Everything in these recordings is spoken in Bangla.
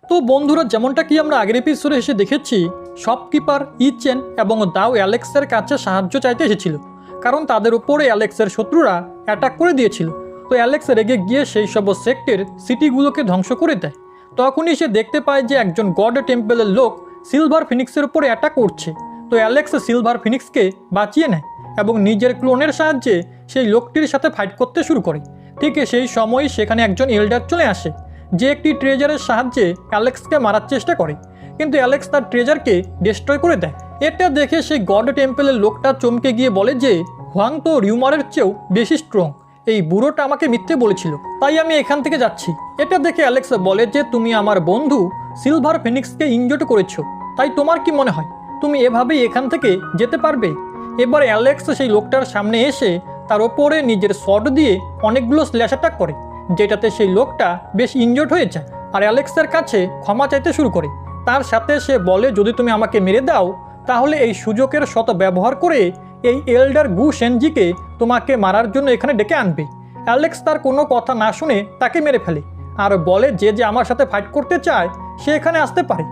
তো বন্ধুরা, যেমনটা কি আমরা আগের এপিসোডে এসে দেখেছি, শপকিপার ইচেন এবং দাও অ্যালেক্সের কাছে সাহায্য চাইতে এসেছিল, কারণ তাদের উপরে অ্যালেক্সের শত্রুরা অ্যাটাক করে দিয়েছিল। তো অ্যালেক্স রেগে গিয়ে সেই সব সেক্টের সিটিগুলোকে ধ্বংস করে দেয়। তখনই সে দেখতে পায় যে একজন গড টেম্পলের লোক সিলভার ফিনিক্সের উপরে অ্যাটাক করছে। তো অ্যালেক্স সিলভার ফিনিক্সকে বাঁচিয়ে নেয় এবং নিজের ক্লোনের সাহায্যে সেই লোকটির সাথে ফাইট করতে শুরু করে। ঠিক সেই সময়ই সেখানে একজন এল্ডার চলে আসে, যে একটি ট্রেজারের সাহায্যে অ্যালেক্সকে মারার চেষ্টা করে, কিন্তু অ্যালেক্স তার ট্রেজারকে ডিস্ট্রয় করে দেয়। এটা দেখে সেই গড টেম্পলের লোকটা চমকে গিয়ে বলে যে হুয়াং তো রিউমারের চেয়েও বেশি স্ট্রং, এই বুড়োটা আমাকে মিথ্যে বলেছিল, তাই আমি এখান থেকে যাচ্ছি। এটা দেখে অ্যালেক্স বলে যে তুমি আমার বন্ধু সিলভার ফিনিক্সকে ইনজোর্ড করেছো, তাই তোমার কি মনে হয় তুমি এভাবেই এখান থেকে যেতে পারবে? এবার অ্যালেক্স সেই লোকটার সামনে এসে তার ওপরে নিজের শট দিয়ে অনেকগুলো স্ল্যাশ অ্যাটাক করে, যেটাতে সেই লোকটা বেশ ইনজোর্ড হয়ে যায় আর অ্যালেক্সের কাছে ক্ষমা চাইতে শুরু করে। তার সাথে সে বলে যদি তুমি আমাকে মেরে দাও তাহলে এই সুযোগের শত ব্যবহার করে এই এল্ডার গু সেনজিকে তোমাকে মারার জন্য এখানে ডেকে আনবে। অ্যালেক্স তার কোনো কথা না শুনে তাকে মেরে ফেলে আর বলে যে যে আমার সাথে ফাইট করতে চায় সে এখানে আসতে পারে।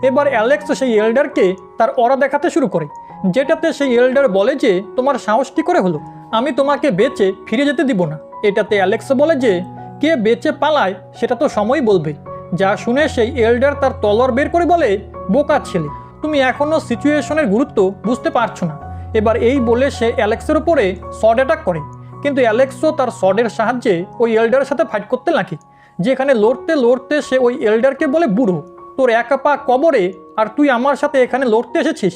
এবার অ্যালেক্স সেই এল্ডারকে তার অরা দেখাতে শুরু করে, যেটাতে সেই এল্ডার বলে যে তোমার সাহস কী করে হলো, আমি তোমাকে বেঁচে ফিরে যেতে দিব না। এটাতে অ্যালেক্স বলে যে কে বেঁচে পালায় সেটা তো সময় বলবে। যা শুনে সেই এল্ডার তার তলোয়ার বের করে বলে বোকা ছেলে, তুমি এখনও সিচুয়েশনের গুরুত্ব বুঝতে পারছো না। এবার এই বলে সে অ্যালেক্সের উপরে শর্ট অ্যাটাক করে, কিন্তু অ্যালেক্সও তার শর্টের সাহায্যে ওই এল্ডারের সাথে ফাইট করতে লাগে, যেখানে লড়তে লড়তে সে ওই এল্ডারকে বলে বুড়ো, তোর একা পা কবরে আর তুই আমার সাথে এখানে লড়তে এসেছিস,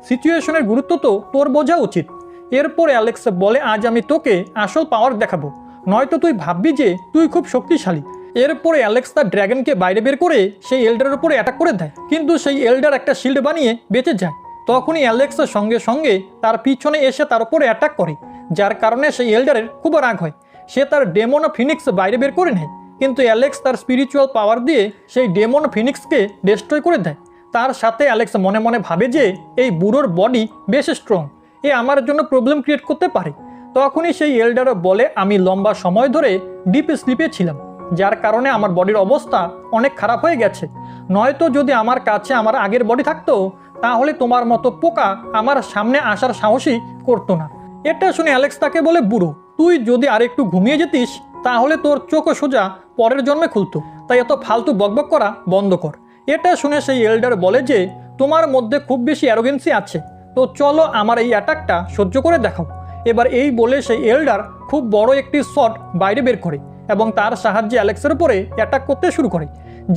সিচুয়েশনের গুরুত্ব তো তোর বোঝা উচিত। এরপর অ্যালেক্স বলে আজ আমি তোকে আসল পাওয়ার দেখাবো, নয়তো তুই ভাববি যে তুই খুব শক্তিশালী। এরপরে অ্যালেক্স তার ড্র্যাগনকে বাইরে বের করে সেই এল্ডারের উপরে অ্যাটাক করে দেয়, কিন্তু সেই এল্ডার একটা শিল্ড বানিয়ে বেঁচে যায়। তখনই অ্যালেক্স সঙ্গে সঙ্গে তার পিছনে এসে তার উপরে অ্যাটাক করে, যার কারণে সেই এল্ডারের খুব রাগ হয়। সে তার ডেমন ফিনিক্স বাইরে বের করে নেয়, কিন্তু অ্যালেক্স তার স্পিরিচুয়াল পাওয়ার দিয়ে সেই ডেমন ফিনিক্সকে ডিস্ট্রয় করে দেয়। তার সাথে অ্যালেক্স মনে মনে ভাবে যে এই বুড়োর বডি বেশ স্ট্রং, এ আমার জন্য প্রবলেম ক্রিয়েট করতে পারে। তখনই সেই এল্ডারও বলে আমি লম্বা সময় ধরে ডিপ স্লিপে ছিলাম, যার কারণে আমার বডির অবস্থা অনেক খারাপ হয়ে গেছে, নয়তো যদি আমার কাছে আমার আগের বডি থাকতো তাহলে তোমার মতো পোকা আমার সামনে আসার সাহসই করতো না। এটা শুনে অ্যালেক্স তাকে বলে বুড়ো, তুই যদি আরেকটু ঘুমিয়ে যেতিস তাহলে তোর চোখও সোজা পরের জন্মে খুলতো, তাই এত ফালতু বকবক করা বন্ধ কর। এটা শুনে সেই এল্ডার বলে যে তোমার মধ্যে খুব বেশি অ্যারোগেন্সি আছে, তো চলো আমার এই অ্যাটাকটা সহ্য করে দেখাও। এবার এই বলে সেই এল্ডার খুব বড় একটি শট বাইরে বের করে এবং তার সাহায্যে অ্যালেক্সের উপরে অ্যাটাক করতে শুরু করে,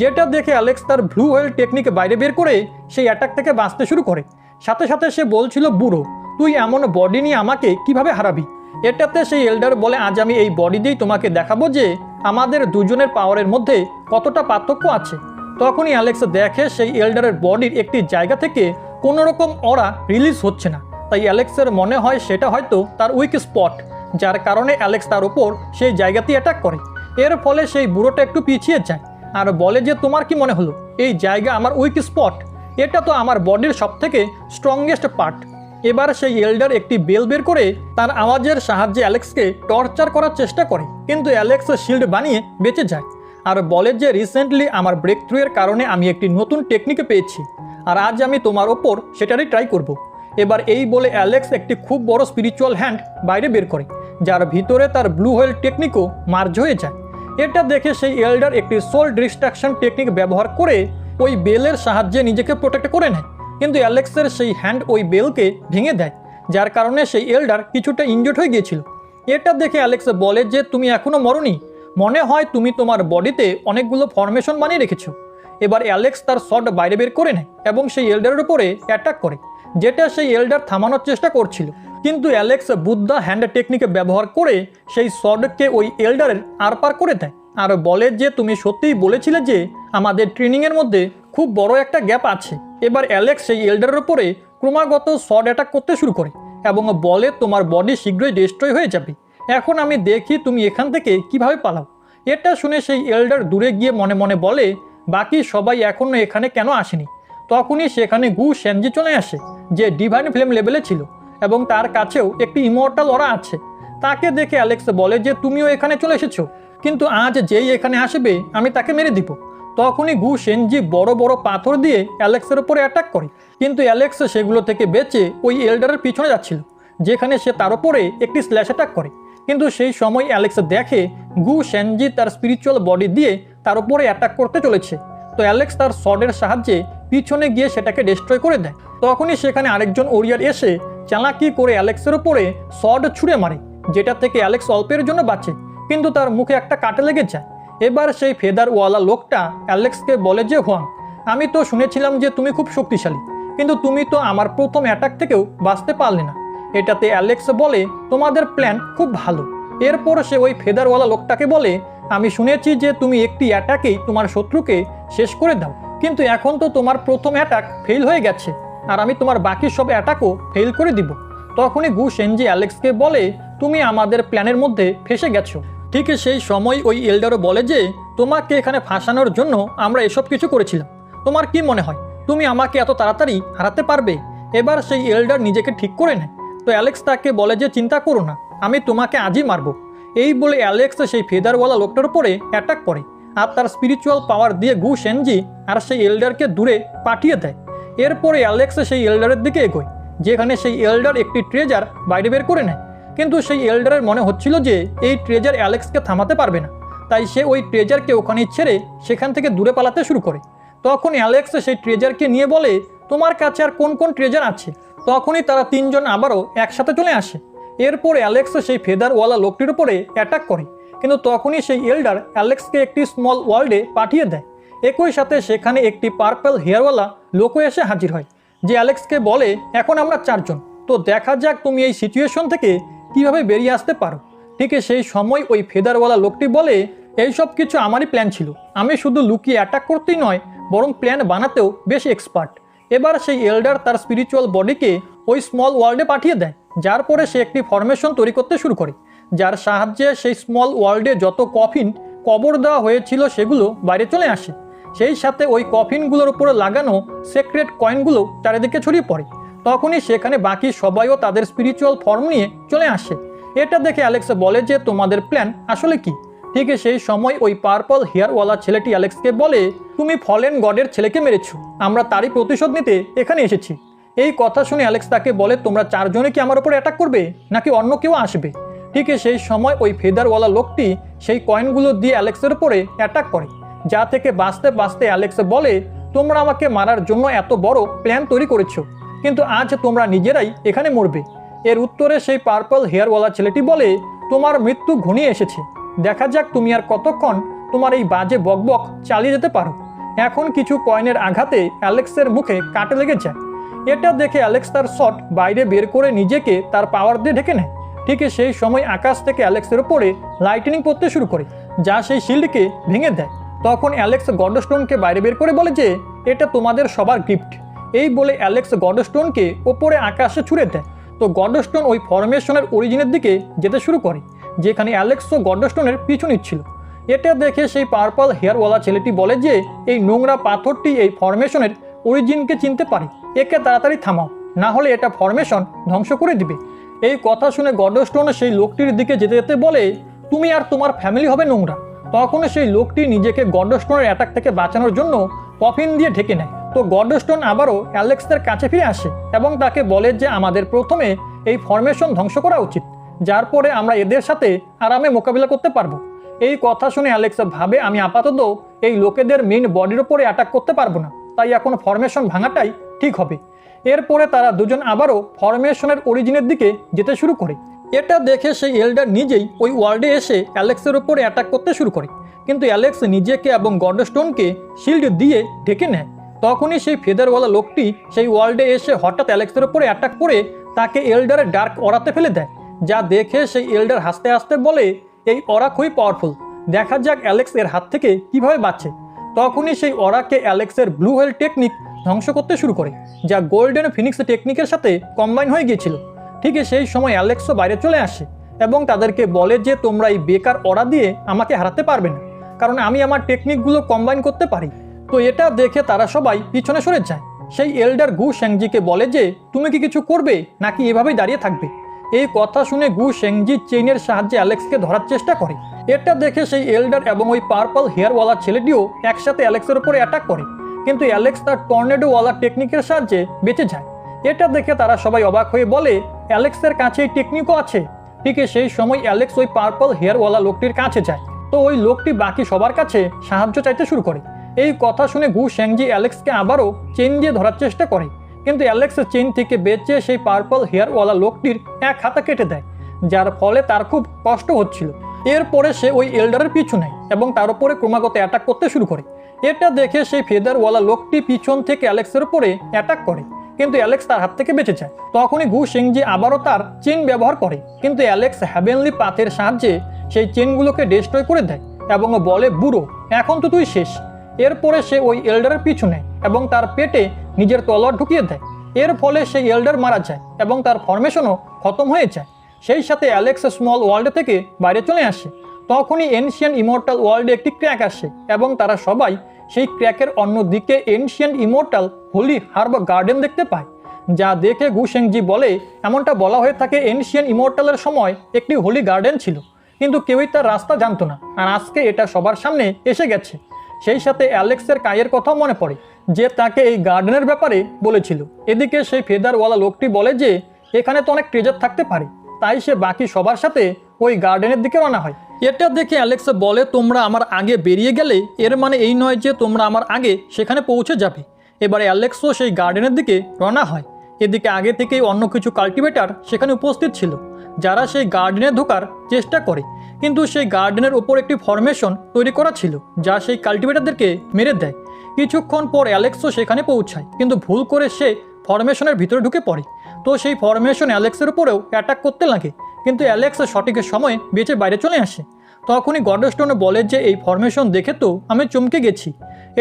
যেটা দেখে অ্যালেক্স তার ব্লু হোয়েল টেকনিক বাইরে বের করে সেই অ্যাটাক থেকে বাঁচতে শুরু করে। সাথে সাথে সে বলছিল বুড়ো তুই এমন বডি নিয়ে আমাকে কিভাবে হারাবি। এটাতে সেই এল্ডার বলে আজ আমি এই বডি দিয়েই তোমাকে দেখাবো যে আমাদের দুজনের পাওয়ারের মধ্যে কতটা পার্থক্য আছে। তখনই অ্যালেক্স দেখে সেই এল্ডারের বডির একটি জায়গা থেকে কোনো রকম অরা রিলিজ হচ্ছে না, তাই অ্যালেক্সের মনে হয় সেটা হয়তো তার উইক স্পট, যার কারণে অ্যালেক্স তার উপর সেই জায়গাতেই অ্যাটাক করে। এর ফলে সেই বুড়োটা একটু পিছিয়ে যায় আর বলে যে তোমার কি মনে হলো এই জায়গা আমার উইক স্পট? এটা তো আমার বডির সবথেকে স্ট্রংগেস্ট পার্ট। এবার সেই এল্ডার একটি বেল বের করে তার আওয়াজের সাহায্যে অ্যালেক্সকে টর্চার করার চেষ্টা করে, কিন্তু অ্যালেক্স শিল্ড বানিয়ে বেঁচে যায় আর বলে যে রিসেন্টলি আমার ব্রেক থ্রু এর কারণে আমি একটি নতুন টেকনিক পেয়েছি আর আজ আমি তোমার ওপর সেটারই ট্রাই করব। এবার এই বলে অ্যালেক্স একটি খুব বড় স্পিরিচুয়াল হ্যান্ড বাইরে বের করে, যার ভিতরে তার ব্লু হোয়েল টেকনিকও মার্জ হয়ে যায়। এটা দেখে সেই এল্ডার একটি সোল ডিস্ট্রাকশন টেকনিক ব্যবহার করে ওই বেলের সাহায্যে নিজেকে প্রোটেক্ট করে নেয়, কিন্তু অ্যালেক্সের সেই হ্যান্ড ওই বেলকে ভেঙে দেয়, যার কারণে সেই এল্ডার কিছুটা ইনজোর্ড হয়ে গিয়েছিল। এটা দেখে অ্যালেক্স বলে যে তুমি এখনও মরনি, মনে হয় তুমি তোমার বডিতে অনেকগুলো ফরমেশন বানিয়ে রেখেছো। এবার অ্যালেক্স তার শট বাইরে বের করে নেয় এবং সেই এল্ডারের উপরে অ্যাটাক করে, যেটা সেই এল্ডার থামানোর চেষ্টা করছিল, কিন্তু অ্যালেক্স বুদ্ধা হ্যান্ড টেকনিকে ব্যবহার করে সেই শটকে ওই এল্ডারের আরপার করে দেয় আর বলে যে তুমি সত্যিই বলেছিলে যে আমাদের ট্রেনিংয়ের মধ্যে খুব বড় একটা গ্যাপ আছে। এবার অ্যালেক্স সেই এল্ডারের উপরে ক্রমাগত শট অ্যাটাক করতে শুরু করে এবং বলে তোমার বডি শীঘ্রই ডিস্ট্রয় হয়ে যাবে, এখন আমি দেখি তুমি এখান থেকে কিভাবে পালাও। এটা শুনে সেই এল্ডার দূরে গিয়ে মনে মনে বলে বাকি সবাই এখনও এখানে কেন আসেনি। তখনই সেখানে গু সেনজি চলে আসে, যে ডিভাইন ফ্লেম লেভেলে ছিল এবং তার কাছেও একটি ইমর্টাল অরা আছে। তাকে দেখে অ্যালেক্স বলে যে তুমিও এখানে চলে এসেছো, কিন্তু আজ যেই এখানে আসবে আমি তাকে মেরে দিব। তখনই গু শেনজি বড় বড় পাথর দিয়ে অ্যালেক্সের উপরে অ্যাটাক করে, কিন্তু অ্যালেক্স সেগুলো থেকে বেঁচে ওই এল্ডারের পিছনে যাচ্ছিল, যেখানে সে তার উপরে একটি স্ল্যাশ অ্যাটাক করে। কিন্তু সেই সময় অ্যালেক্স দেখে গু শেনজি তার স্পিরিচুয়াল বডি দিয়ে তার উপরে অ্যাটাক করতে চলেছে। তো অ্যালেক্স তার শর্টের সাহায্যে পিছনে গিয়ে সেটাকে ডিস্ট্রয় করে দেয়। তখনই সেখানে আরেকজন ওরিয়ার এসে চালাকি করে অ্যালেক্সের উপরে শর্ট ছুঁড়ে মারে, যেটা থেকে অ্যালেক্স অল্পের জন্য বাঁচে, কিন্তু তার মুখে একটা কাঁটা লেগে যায়। এবার সেই ফেদারওয়ালা লোকটা অ্যালেক্সকে বলে যে, হোয়াং, আমি তো শুনেছিলাম যে তুমি খুব শক্তিশালী, কিন্তু তুমি তো আমার প্রথম অ্যাটাক থেকেও বাঁচতে পারলে না। এটাতে অ্যালেক্স বলে, তোমাদের প্ল্যান খুব ভালো। এরপর সে ওই ফেদারওয়ালা লোকটাকে বলে, আমি শুনেছি যে তুমি একটি অ্যাটাকেই তোমার শত্রুকে শেষ করে দাও, কিন্তু এখন তো তোমার প্রথম অ্যাটাক ফেল হয়ে গেছে, আর আমি তোমার বাকি সব অ্যাটাকও ফেল করে দিব। তখনই গু শেনজি অ্যালেক্সকে বলে, তুমি আমাদের প্ল্যানের মধ্যে ফেসে গেছো। ঠিক সেই সময় ওই এল্ডারও বলে যে, তোমাকে এখানে ফাঁসানোর জন্য আমরা এসব কিছু করেছিলাম। তোমার কি মনে হয় তুমি আমাকে এত তাড়াতাড়ি হারাতে পারবে? এবার সেই এল্ডার নিজেকে ঠিক করে নেয়। তো অ্যালেক্স তাকে বলে যে, চিন্তা করো না, আমি তোমাকে আজই মারবো। এই বলে অ্যালেক্স সেই ফেদারওয়ালা লোকটার উপরে অ্যাটাক করে, আর তার স্পিরিচুয়াল পাওয়ার দিয়ে গু শেনজি আর সেই এল্ডারকে দূরে পাঠিয়ে দেয়। এরপরে অ্যালেক্স সেই এল্ডারের দিকে এগোয়, যেখানে সেই এল্ডার একটি ট্রেজার বাইরে বের করে নেয়। কিন্তু সেই এল্ডারের মনে হচ্ছিল যে এই ট্রেজার অ্যালেক্সকে থামাতে পারবে না, তাই সে ওই ট্রেজারকে ওখানেই ছেড়ে সেখান থেকে দূরে পালাতে শুরু করে। তখন অ্যালেক্স সেই ট্রেজারকে নিয়ে বলে, তোমার কাছে আর কোন কোন ট্রেজার আছে? তখনই তারা তিনজন আবারও একসাথে চলে আসে। এরপর অ্যালেক্স সেই ফেদারওয়ালা লোকটির উপরে অ্যাটাক করে, কিন্তু তখনই সেই এল্ডার অ্যালেক্সকে একটি স্মল ওয়ার্ল্ডে পাঠিয়ে দেয়। একই সাথে সেখানে একটি পার্পল হেয়ারওয়ালা লোকও এসে হাজির হয়, যে অ্যালেক্সকে বলে, এখন আমরা চারজন, তো দেখা যাক তুমি এই সিচুয়েশন থেকে কিভাবে বেরিয়ে আসতে পারো। ঠিক সেই সময় ওই ফেদারওয়ালা লোকটি বলে, এই সব কিছু আমারই প্ল্যান ছিল, আমি শুধু লুকিয়ে অ্যাটাক করতেই নয়, বরং প্ল্যান বানাতেও বেশ এক্সপার্ট। এবার সেই এল্ডার তার স্পিরিচুয়াল বডিকে ওই স্মল ওয়ার্ল্ডে পাঠিয়ে দেয়, যার পরে সে একটি ফরমেশন তৈরি করতে শুরু করে, যার সাহায্যে সেই স্মল ওয়ার্ল্ডে যত কফিন কবর দেওয়া হয়েছিল সেগুলো বাইরে চলে আসে। সেই সাথে ওই কফিনগুলোর উপরে লাগানো সিক্রেট কয়েনগুলো চারিদিকে ছড়িয়ে পড়ে। তখনই সেখানে বাকি সবাইও তাদের স্পিরিচুয়াল ফর্ম নিয়ে চলে আসে। এটা দেখে অ্যালেক্স বলে যে, তোমাদের প্ল্যান আসলে কি? ঠিক সেই সময় ওই পার্পল হেয়ারওয়ালা ছেলেটি অ্যালেক্সকে বলে, তুমি ফলেন গডের ছেলেকে মেরেছো, আমরা তারই প্রতিশোধ নিতে এখানে এসেছি। এই কথা শুনে অ্যালেক্স তাকে বলে, তোমরা চারজনে কি আমার উপরে অ্যাটাক করবে, নাকি অন্য কেউ আসবে? ঠিক সেই সময় ওই ফেদারওয়ালা লোকটি সেই কয়েনগুলো দিয়ে অ্যালেক্সের উপরে অ্যাটাক করে, যা থেকে বাঁচতে বাঁচতে অ্যালেক্স বলে, তোমরা আমাকে মারার জন্য এত বড় প্ল্যান তৈরি করেছো, কিন্তু আজ তোমরা নিজেরাই এখানে মরবে। এর উত্তরে সেই পার্পল হেয়ারওয়ালা ছেলেটি বলে, তোমার মৃত্যু ঘনিয়ে এসেছে, দেখা যাক তুমি আর কতক্ষণ তোমার এই বাজে বকবক চালিয়ে যেতে পারো। এখন কিছু কয়েনের আঘাতে অ্যালেক্সের মুখে কাটে লেগে যায়। এটা দেখে অ্যালেক্স তার শট বাইরে বের করে নিজেকে তার পাওয়ার দিয়ে ঢেকে নেয়। ঠিক সেই সময় আকাশ থেকে অ্যালেক্সের উপরে লাইটনিং পড়তে শুরু করে, যা সেই শিল্ডকে ভেঙে দেয়। তখন অ্যালেক্স গডস্টোনকে বাইরে বের করে বলে যে, এটা তোমাদের সবার গিফট। এই বলে অ্যালেক্স গডস্টোনকে ওপরে আকাশে ছুঁড়ে দেয়। তো গডস্টোন ওই ফরমেশনের অরিজিনের দিকে যেতে শুরু করে, যেখানে অ্যালেক্সও গডস্টোনের পিছু নিচ্ছিল। এটা দেখে সেই পার্পল হেয়ারওয়ালা ছেলেটি বলে যে, এই নোংরা পাথরটি এই ফরমেশনের অরিজিনকে চিনতে পারে, একে তাড়াতাড়ি থামাও, না হলে এটা ফরমেশন ধ্বংস করে দিবে। এই কথা শুনে গডস্টোন সেই লোকটির দিকে যেতে যেতে বলে, তুমি আর তোমার ফ্যামিলি হবে নোংরা। তখন সেই লোকটি নিজেকে গডস্টোনের অ্যাটাক থেকে বাঁচানোর জন্য কফিন দিয়ে ঢেকে নেয়। তো গডস্টোন আবারও অ্যালেক্সের কাছে ফিরে আসে এবং তাকে বলে যে, আমাদের প্রথমে এই ফরমেশন ধ্বংস করা উচিত, যার পরে আমরা এদের সাথে আরামে মোকাবিলা করতে পারবো। এই কথা শুনে অ্যালেক্স ভাবে, আমি আপাতত এই লোকেদের মেইন বডির ওপরে অ্যাটাক করতে পারবো না, তাই এখন ফরমেশন ভাঙাটাই ঠিক হবে। এরপরে তারা দুজন আবারও ফরমেশনের অরিজিনের দিকে যেতে শুরু করে। এটা দেখে সেই এল্ডার নিজেই ওই ওয়ার্ল্ডে এসে অ্যালেক্সের ওপরে অ্যাটাক করতে শুরু করে, কিন্তু অ্যালেক্স নিজেকে এবং গডস্টোনকে শিল্ড দিয়ে ঢেকে নেয়। তখনই সেই ফেদারওয়ালা লোকটি সেই ওয়ার্ল্ডে এসে হঠাৎ অ্যালেক্সের ওপরে অ্যাটাক করে তাকে এল্ডারের ডার্ক অরাতে ফেলে দেয়, যা দেখে সেই এল্ডার হাসতে হাসতে বলে, এই অরা খুবই পাওয়ারফুল, দেখা যাক অ্যালেক্স এর হাত থেকে কিভাবে বাঁচে। তখনই সেই অরাকে অ্যালেক্সের ব্লু হোয়েল টেকনিক ধ্বংস করতে শুরু করে, যা গোল্ডেন ফিনিক্স টেকনিকের সাথে কম্বাইন হয়ে গিয়েছিল। ঠিক সেই সময় অ্যালেক্সও বাইরে চলে আসে এবং তাদেরকে বলে যে, তোমরা এই বেকার অরা দিয়ে আমাকে হারাতে পারবে না, কারণ আমি আমার টেকনিকগুলো কম্বাইন করতে পারি। তো এটা দেখে তারা সবাই পিছনে সরে যায়। সেই এল্ডার গু শেংজিকে বলে যে, তুমি কি কিছু করবে নাকি এভাবেই দাঁড়িয়ে থাকবে? এই কথা শুনে গু শেংজি চেইনের সাহায্যে অ্যালেক্সকে ধরার চেষ্টা করে, এটা দেখে সেই এল্ডার এবং ওই পার্পল হেয়ারওয়ালা ছেলেটিও একসাথে অ্যালেক্সের উপরে অ্যাটাক করে, কিন্তু অ্যালেক্স তার টর্নেডোওয়ালা টেকনিকের সাহায্যে বেঁচে যায়। এটা দেখে তারা সবাই অবাক হয়ে বলে অ্যালেক্সের কাছে এই টেকনিকও আছে। ঠিক সেই সময় অ্যালেক্স ওই পার্পল হেয়ারওয়ালা লোকটির কাছে যায়, তো ওই লোকটি বাকি সবার কাছে সাহায্য চাইতে শুরু করে। এই কথা শুনে গু শেংজি অ্যালেক্সকে আবারও চেন দিয়ে ধরার চেষ্টা করে, কিন্তু অ্যালেক্সের চেন থেকে বেঁচে সেই পার্পল হেয়ারওয়ালা লোকটির এক হাতা কেটে দেয়, যার ফলে তার খুব কষ্ট হচ্ছিল। এরপরে সে ওই এল্ডারের পিছু নেয় এবং তার উপরে ক্রমাগত অ্যাটাক করতে শুরু করে। এটা দেখে সেই ফেদারওয়ালা লোকটি পিছন থেকে অ্যালেক্সের উপরে অ্যাটাক করে, কিন্তু অ্যালেক্স তার হাত থেকে বেঁচে যায়। তখনই গু শেংজি আবারও তার চেন ব্যবহার করে, কিন্তু অ্যালেক্স হ্যাভেনলি পাথের সাহায্যে সেই চেনগুলোকে ডিস্ট্রয় করে দেয় এবং বলে, বুড়ো, এখন তো তুই শেষ। এরপরে সে ওই এল্ডারের পিছু নেয় এবং তার পেটে নিজের তলোয়ার ঢুকিয়ে দেয়। এর ফলে সেই এল্ডার মারা যায় এবং তার ফরমেশনও খতম হয়ে যায়। সেই সাথে অ্যালেক্স স্মল ওয়ার্ল্ড থেকে বাইরে চলে আসে। তখনই এনশিয়েন্ট ইমর্টাল ওয়ার্ল্ডে একটি ক্র্যাক আসে এবং তারা সবাই সেই ক্র্যাকের অন্যদিকে ancient immortal holy herb garden দেখতে পায়, যা দেখে গু শেংজি বলে এমনটা বলা হয়ে থাকে এনশিয়েন্ট ইমর্টালের সময় একটি হোলি গার্ডেন ছিল, কিন্তু কেউই তার রাস্তা জানতো না, আর আজকে এটা সবার সামনে এসে গেছে। সেই সাথে অ্যালেক্সের কায়ের কথাও মনে পড়ে, যে তাকে এই গার্ডেনের ব্যাপারে বলেছিল। এদিকে সেই ফেদারওয়ালা লোকটি বলে যে এখানে তো অনেক ট্রেজার থাকতে পারে, তাই সে বাকি সবার সাথে ওই গার্ডেনের দিকে রওনা হয়। এটা দেখে অ্যালেক্স বলে, তোমরা আমার আগে বেরিয়ে গেলে এর মানে এই নয় যে তোমরা আমার আগে সেখানে পৌঁছে যাবে। এবারে অ্যালেক্সও সেই গার্ডেনের দিকে রওনা হয়। এদিকে আগে থেকেই অন্য কিছু কাল্টিভেটার সেখানে উপস্থিত ছিল, যারা সেই গার্ডেনে ঢোকার চেষ্টা করে, কিন্তু সেই গার্ডেনের ওপর একটি ফরমেশন তৈরি করা ছিল যা সেই কাল্টিভেটারদেরকে মেরে দেয়। কিছুক্ষণ পর অ্যালেক্সও সেখানে পৌঁছায়, কিন্তু ভুল করে সে ফরমেশনের ভিতরে ঢুকে পড়ে। তো সেই ফরমেশন অ্যালেক্সের উপরেও অ্যাটাক করতে লাগে, কিন্তু অ্যালেক্স সঠিক সময়ে বেঁচে বাইরে চলে আসে। তখনই গডস্টোন বলে যে এই ফরমেশন দেখে তো আমি চমকে গেছি।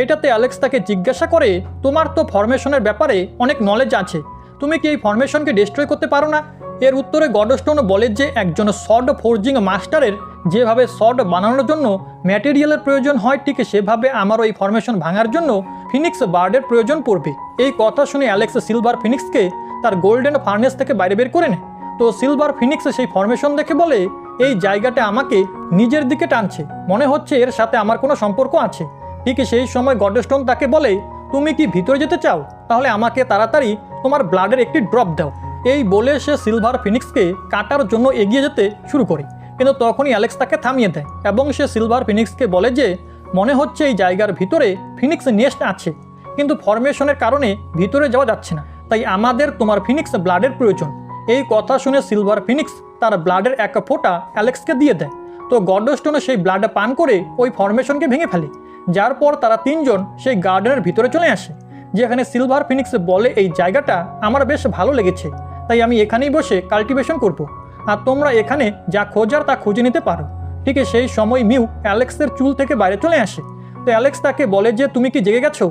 এটাতে অ্যালেক্স তাকে জিজ্ঞাসা করে, তোমার তো ফরমেশনের ব্যাপারে অনেক নলেজ আছে, তুমি কি এই ফরমেশনকে ডিস্ট্রয় করতে পারো না? এর উত্তরে গডস্টোন বলে যে একজন সর্ড ফোর্জিং মাস্টারের যেভাবে সর্ড বানানোর জন্য ম্যাটেরিয়ালের প্রয়োজন হয়, ঠিক সেভাবে আমারও এই ফরমেশন ভাঙার জন্য ফিনিক্স বার্ডের প্রয়োজন পড়বে। এই কথা শুনে অ্যালেক্স সিলভার ফিনিক্সকে তার গোল্ডেন ফার্নেস থেকে বাইরে বের করে নেয়। তো সিলভার ফিনিক্স সেই ফরমেশন দেখে বলে, এই জায়গাটা আমাকে নিজের দিকে টানছে, মনে হচ্ছে এর সাথে আমার কোনো সম্পর্ক আছে। ঠিক সেই সময় গডস্টোন তাকে বলে, তুমি কি ভিতরে যেতে চাও? তাহলে আমাকে তাড়াতাড়ি তোমার ব্লাডের একটি ড্রপ দাও। এই বলে সে সিলভার ফিনিক্সকে কাটার জন্য এগিয়ে যেতে শুরু করে, কিন্তু তখনই অ্যালেক্স তাকে থামিয়ে দেয় এবং সে সিলভার ফিনিক্সকে বলে যে মনে হচ্ছে এই জায়গার ভিতরে ফিনিক্স নেস্ট আছে, কিন্তু ফরমেশনের কারণে ভিতরে যাওয়া যাচ্ছে না, তাই আমাদের তোমার ফিনিক্স ব্লাডের প্রয়োজন। এই কথা শুনে সিলভার ফিনিক্স তার ব্লাডের এক ফোঁটা অ্যালেক্সকে দিয়ে দেয়। তো গডস্টোনও সেই ব্লাড পান করে ওই ফরমেশনকে ভেঙে ফেলে, যার পর তারা তিনজন সেই গার্ডেনের ভিতরে চলে আসে, যেখানে সিলভার ফিনিক্স বলে, এই জায়গাটা আমার বেশ ভালো লেগেছে, তাই আমি এখানেই বসে কাল্টিভেশন করব, আর তোমরা এখানে যা খোঁজার তা খুঁজে নিতে পারো। ঠিক সেই সময় মিউ অ্যালেক্সের চুল থেকে বাইরে চলে আসে। তো অ্যালেক্স তাকে বলে যে তুমি কি জেগে গেছো?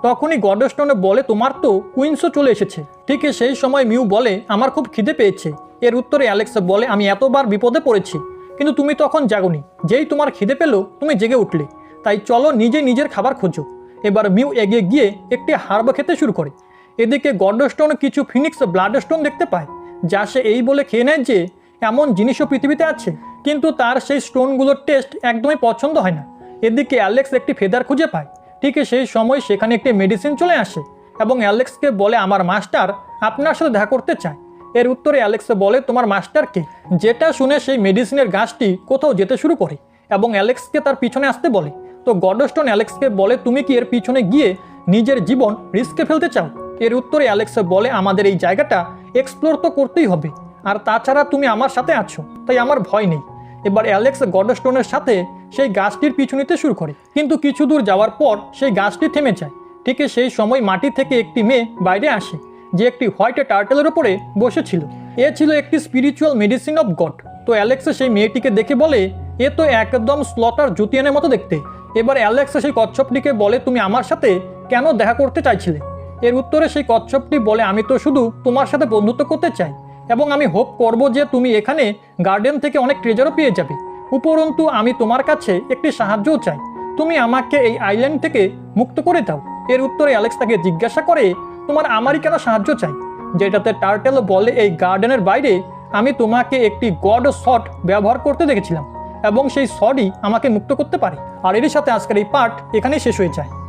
তখনই গডস্টোনে বলে, তোমার তো কুইন্সও চলে এসেছে। ঠিক সেই সময় মিউ বলে, আমার খুব খিদে পেয়েছে। এর উত্তরে অ্যালেক্স বলে, আমি এতবার বিপদে পড়েছি, কিন্তু তুমি তখন জাগোনি, যেই তোমার খিদে পেলো তুমি জেগে উঠলে, তাই চলো নিজের খাবার খোঁজো। এবার মিউ এগিয়ে গিয়ে একটি হার্ব খেতে শুরু করে। এদিকে গডস্টোন কিছু ফিনিক্স ব্লাডস্টোন দেখতে পায়, যা সে এই বলে খেয়ে নেয় যে এমন জিনিসও পৃথিবীতে আছে, কিন্তু তার সেই স্টোনগুলোর টেস্ট একদমই পছন্দ হয় না। এদিকে অ্যালেক্স একটি ফেদার খুঁজে পায়। ঠিক সেই সময় সেখানে একটি মেডিসিন চলে আসে এবং অ্যালেক্সকে বলে, আমার মাস্টার আপনার সাথে দেখা করতে চায়। এর উত্তরে অ্যালেক্স বলে, তোমার মাস্টারকে? যেটা শুনে সেই মেডিসিনের গাছটি কোথাও যেতে শুরু করে এবং অ্যালেক্সকে তার পিছনে আসতে বলে। তো গডস্টোন অ্যালেক্সকে বলে, তুমি কি এর পিছনে গিয়ে নিজের জীবন রিস্কে ফেলতে চাও? এর উত্তরে অ্যালেক্স বলে, আমাদের এই জায়গাটা এক্সপ্লোর তো করতেই হবে, আর তাছাড়া তুমি আমার সাথে আছো, তাই আমার ভয় নেই। এবার অ্যালেক্স গডস্টোনের সাথে সেই গাছটির পিছু নিতে শুরু করে, কিন্তু কিছু দূর যাওয়ার পর সেই গাছটি থেমে যায়। ঠিক সেই সময় মাটি থেকে একটি মেয়ে বাইরে আসে, যে একটি হোয়াইট টার্টেলের উপরে বসেছিল। এ ছিল একটি স্পিরিচুয়াল মেডিসিন অফ গড। তো অ্যালেক্স সেই মেয়েটিকে দেখে বলে, এ তো একদম স্লটার জুতিয়ানের মতো দেখতে। এবার অ্যালেক্স সেই কচ্ছপটিকে বলে, তুমি আমার সাথে কেন দেখা করতে চাইছিলে? এর উত্তরে সেই কচ্ছপটি বলে, আমি তো শুধু তোমার সাথে বন্ধুত্ব করতে চাই, এবং আমি হোপ করব যে তুমি এখানে গার্ডেন থেকে অনেক ট্রেজারও পেয়ে যাবে। উপরন্তু আমি তোমার কাছে একটি সাহায্যও চাই, তুমি আমাকে এই আইল্যান্ড থেকে মুক্ত করে দাও। এর উত্তরে অ্যালেক্স তাকে জিজ্ঞাসা করে, তোমার আমারই কেন সাহায্য চাই? যেটাতে টার্টেল বলে, এই গার্ডেনের বাইরে আমি তোমাকে একটি গড শট ব্যবহার করতে দেখেছিলাম, এবং সেই সরি আমাকে মুক্ত করতে পারে। আর এর সাথে আজকের এই পার্ট এখানেই শেষ হয়ে যায়।